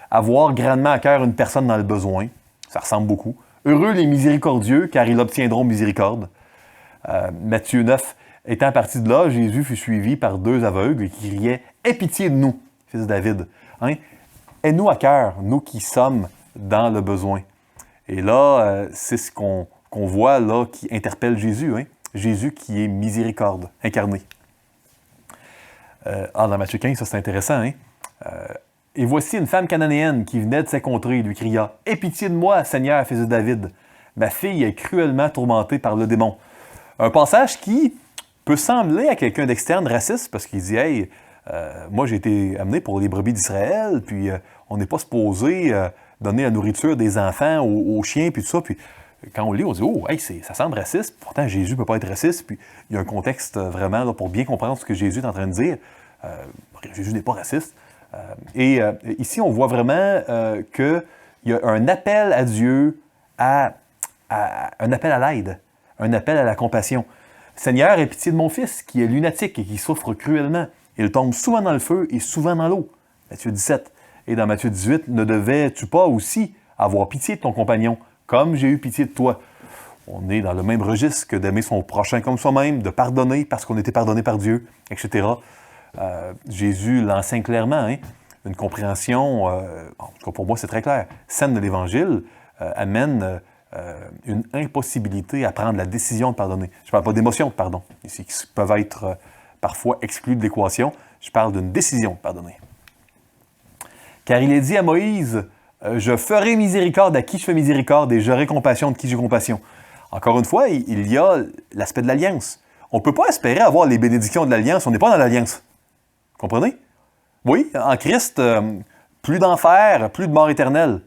[SPEAKER 1] avoir grandement à cœur une personne dans le besoin, ça ressemble beaucoup. « Heureux les miséricordieux, car ils obtiendront miséricorde ». Matthieu 9, étant parti de là, Jésus fut suivi par 2 aveugles qui criaient « Aie pitié de nous, fils de David ». Aie-nous à cœur, nous qui sommes dans le besoin. Et là, c'est ce qu'on voit là qui interpelle Jésus. Jésus qui est miséricorde, incarné. Dans Matthieu 15, ça c'est intéressant. Et voici une femme cananéenne qui venait de sa contrée et lui cria « Aie pitié de moi, Seigneur, fils de David. Ma fille est cruellement tourmentée par le démon. » Un passage qui peut sembler à quelqu'un d'externe raciste, parce qu'il dit « Hey, moi j'ai été amené pour les brebis d'Israël, puis on n'est pas supposé donner la nourriture des enfants aux chiens, puis tout ça. » Puis quand on lit, on dit « Oh, hey, ça semble raciste. Pourtant, Jésus ne peut pas être raciste. » Puis il y a un contexte vraiment là, pour bien comprendre ce que Jésus est en train de dire. Jésus n'est pas raciste. Ici, on voit vraiment qu'il y a un appel à Dieu, un appel à l'aide, un appel à la compassion. « Seigneur, aie pitié de mon fils, qui est lunatique et qui souffre cruellement. Il tombe souvent dans le feu et souvent dans l'eau. » Matthieu 17. Et dans Matthieu 18, « Ne devais-tu pas aussi avoir pitié de ton compagnon, comme j'ai eu pitié de toi? » On est dans le même registre que d'aimer son prochain comme soi-même, de pardonner parce qu'on était pardonné par Dieu, etc. Jésus l'enseigne clairement, hein? Une compréhension, en tout cas pour moi c'est très clair, saine de l'Évangile amène une impossibilité à prendre la décision de pardonner. Je ne parle pas d'émotion de pardon, ici, qui peuvent être parfois exclues de l'équation. Je parle d'une décision de pardonner. Car il est dit à Moïse, « Je ferai miséricorde à qui je fais miséricorde et j'aurai compassion de qui j'ai compassion. » Encore une fois, il y a l'aspect de l'alliance. On ne peut pas espérer avoir les bénédictions de l'alliance, on n'est pas dans l'alliance. Comprenez? Oui, en Christ, plus d'enfer, plus de mort éternelle.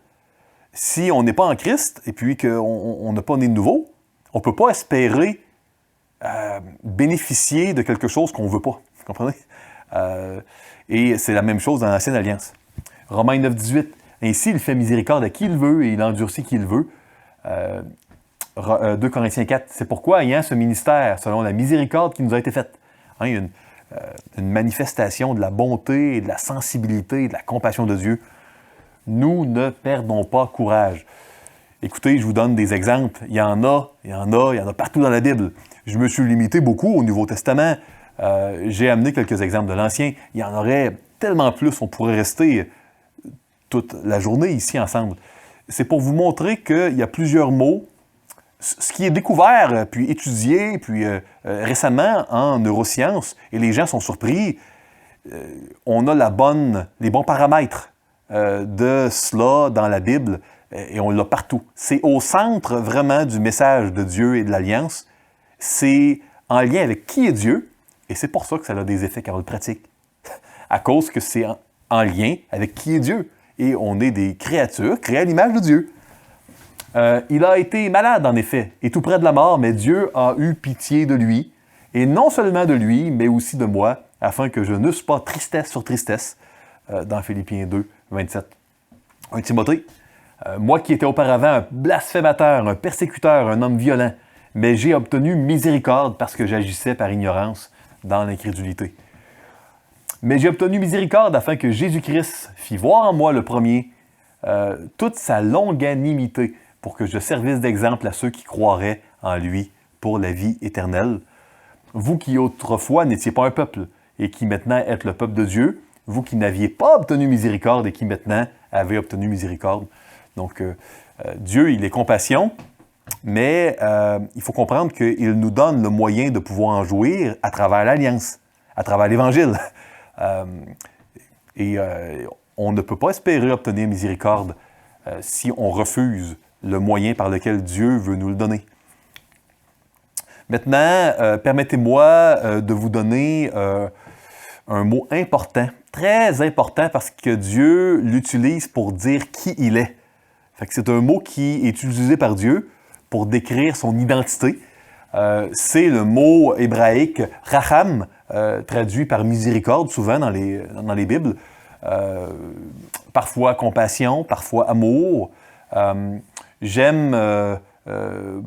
[SPEAKER 1] Si on n'est pas en Christ et puis qu'on n'a pas né de nouveau, on ne peut pas espérer bénéficier de quelque chose qu'on ne veut pas. Vous comprenez? Et c'est la même chose dans l'Ancienne Alliance. Romains 9, 18. Ainsi, il fait miséricorde à qui il veut et il endurcit qui il veut. 2 Corinthiens 4. C'est pourquoi, ayant ce ministère, selon la miséricorde qui nous a été faite, hein, il y a une manifestation de la bonté et de la sensibilité et de la compassion de Dieu. Nous ne perdons pas courage. Écoutez, je vous donne des exemples. Il y en a partout dans la Bible. Je me suis limité beaucoup au Nouveau Testament. J'ai amené quelques exemples de l'Ancien. Il y en aurait tellement plus. On pourrait rester toute la journée ici ensemble. C'est pour vous montrer qu'il y a plusieurs mots. Ce qui est découvert, puis étudié, puis récemment en neurosciences, et les gens sont surpris, on a les bons paramètres de cela dans la Bible, et on l'a partout. C'est au centre vraiment du message de Dieu et de l'Alliance. C'est en lien avec qui est Dieu, et c'est pour ça que ça a des effets quand on le pratique. À cause que c'est en lien avec qui est Dieu. Et on est des créatures créées à l'image de Dieu. Il a été malade, en effet, et tout près de la mort, mais Dieu a eu pitié de lui, et non seulement de lui, mais aussi de moi, afin que je n'eusse pas tristesse sur tristesse, dans Philippiens 2, 27. 1 Timothée, moi qui étais auparavant un blasphémateur, un persécuteur, un homme violent, mais j'ai obtenu miséricorde parce que j'agissais par ignorance dans l'incrédulité. Mais j'ai obtenu miséricorde afin que Jésus-Christ fît voir en moi le premier toute sa longanimité, pour que je servisse d'exemple à ceux qui croiraient en lui pour la vie éternelle. Vous qui autrefois n'étiez pas un peuple, et qui maintenant êtes le peuple de Dieu, vous qui n'aviez pas obtenu miséricorde et qui maintenant avez obtenu miséricorde. Donc, Dieu, il est compassion, mais il faut comprendre qu'il nous donne le moyen de pouvoir en jouir à travers l'Alliance, à travers l'Évangile. On ne peut pas espérer obtenir miséricorde si on refuse le moyen par lequel Dieu veut nous le donner. Maintenant, permettez-moi de vous donner un mot important, très important, parce que Dieu l'utilise pour dire qui il est. Fait que c'est un mot qui est utilisé par Dieu pour décrire son identité. C'est le mot hébraïque « racham », traduit par « miséricorde » souvent dans les Bibles. Parfois compassion, parfois amour. J'aime,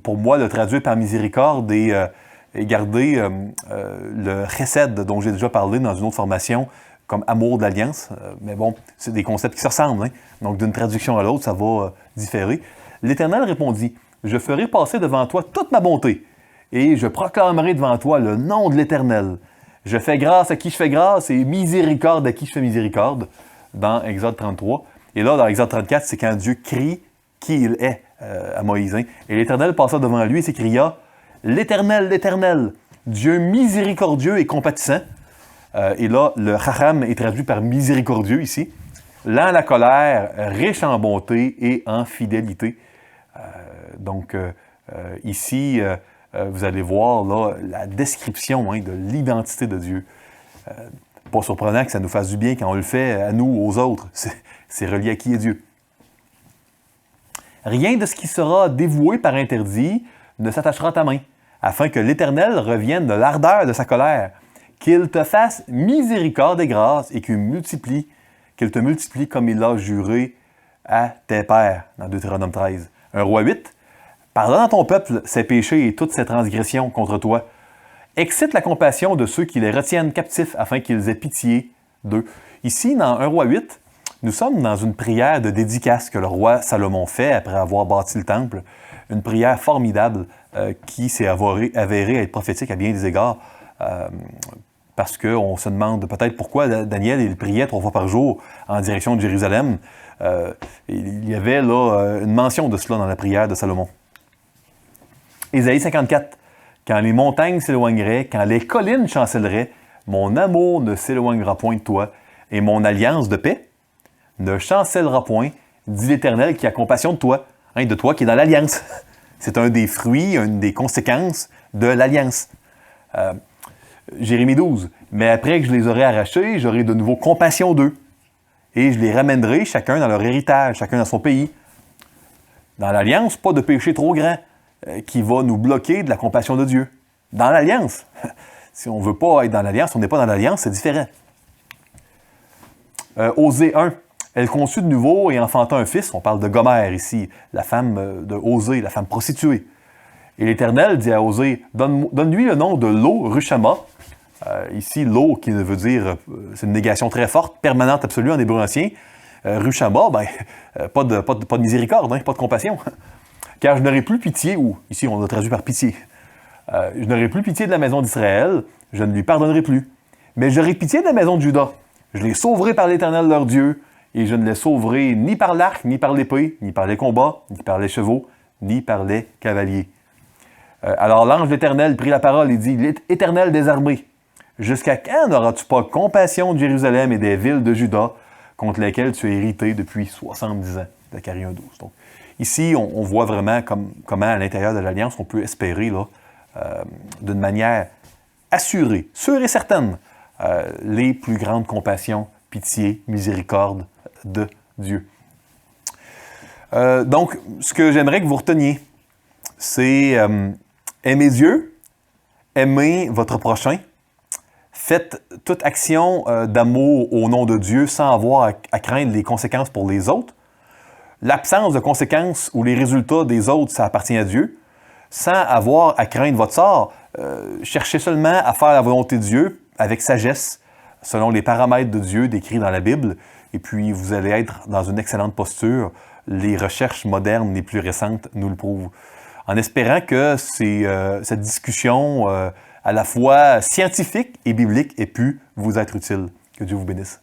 [SPEAKER 1] pour moi, le traduire par miséricorde et garder le chesed dont j'ai déjà parlé dans une autre formation comme amour de l'Alliance. Mais bon, c'est des concepts qui se ressemblent. Hein? Donc, d'une traduction à l'autre, ça va différer. L'Éternel répondit, « Je ferai passer devant toi toute ma bonté, et je proclamerai devant toi le nom de l'Éternel. Je fais grâce à qui je fais grâce, et miséricorde à qui je fais miséricorde. » Dans Exode 33. Et là, dans Exode 34, c'est quand Dieu crie qui il est à Moïse. Hein? Et l'Éternel passa devant lui et s'écria, « L'Éternel, l'Éternel, Dieu miséricordieux et compatissant. » Et là, le chacham est traduit par miséricordieux ici. Lent à la colère, riche en bonté et en fidélité. Donc, ici, vous allez voir là, la description de l'identité de Dieu. Pas surprenant que ça nous fasse du bien quand on le fait à nous, aux autres. C'est relié à qui est Dieu. Rien de ce qui sera dévoué par interdit ne s'attachera à ta main, afin que l'Éternel revienne de l'ardeur de sa colère, qu'il te fasse miséricorde et grâce et qu'il te multiplie comme il l'a juré à tes pères, dans Deutéronome 13. 1 Roi 8. Pardonne à ton peuple ses péchés et toutes ses transgressions contre toi. Excite la compassion de ceux qui les retiennent captifs afin qu'ils aient pitié d'eux. Ici, dans 1 Roi 8, nous sommes dans une prière de dédicace que le roi Salomon fait après avoir bâti le temple. Une prière formidable qui s'est avérée être prophétique à bien des égards. Parce qu'on se demande peut-être pourquoi Daniel il priait 3 fois par jour en direction de Jérusalem. Il y avait là une mention de cela dans la prière de Salomon. Ésaïe 54. Quand les montagnes s'éloigneraient, quand les collines chancelleraient, mon amour ne s'éloignera point de toi, et mon alliance de paix ne chancellera point, dit l'Éternel qui a compassion de toi, de toi qui est dans l'alliance. C'est un des fruits, une des conséquences de l'alliance. Jérémie 12. Mais après que je les aurai arrachés, j'aurai de nouveau compassion d'eux, et je les ramènerai chacun dans leur héritage, chacun dans son pays. Dans l'alliance, pas de péché trop grand qui va nous bloquer de la compassion de Dieu. Dans l'alliance. Si on ne veut pas être dans l'alliance, on n'est pas dans l'alliance, c'est différent. Osée 1. Elle conçut de nouveau et enfanta un fils. On parle de Gomère ici, la femme de Osée, la femme prostituée. Et l'Éternel dit à Osée, donne-lui le nom de Lo-Rushama. Ici, Lo, qui veut dire, c'est une négation très forte, permanente, absolue en hébreu ancien. Rushama, pas de miséricorde, pas de compassion. Car je n'aurai plus pitié, ou ici on l'a traduit par pitié. Je n'aurai plus pitié de la maison d'Israël, je ne lui pardonnerai plus. Mais j'aurai pitié de la maison de Juda. Je les sauverai par l'Éternel leur Dieu, et je ne les sauverai ni par l'arc, ni par l'épée, ni par les combats, ni par les chevaux, ni par les cavaliers. Alors l'ange de l'Éternel prit la parole et dit, l'Éternel des armées, jusqu'à quand n'auras-tu pas compassion de Jérusalem et des villes de Juda, contre lesquelles tu as hérité depuis 70 ans? Zacharie 1,12. Donc, ici, on voit vraiment comment, à l'intérieur de l'Alliance, on peut espérer, d'une manière assurée, sûre et certaine, les plus grandes compassions, pitié, miséricorde de Dieu. Donc, ce que j'aimerais que vous reteniez, c'est aimer Dieu, aimer votre prochain, faites toute action d'amour au nom de Dieu sans avoir à craindre les conséquences pour les autres. L'absence de conséquences ou les résultats des autres, ça appartient à Dieu. Sans avoir à craindre votre sort, cherchez seulement à faire la volonté de Dieu avec sagesse, selon les paramètres de Dieu décrits dans la Bible, et puis vous allez être dans une excellente posture. Les recherches modernes les plus récentes nous le prouvent. En espérant que cette discussion à la fois scientifique et biblique ait pu vous être utile. Que Dieu vous bénisse.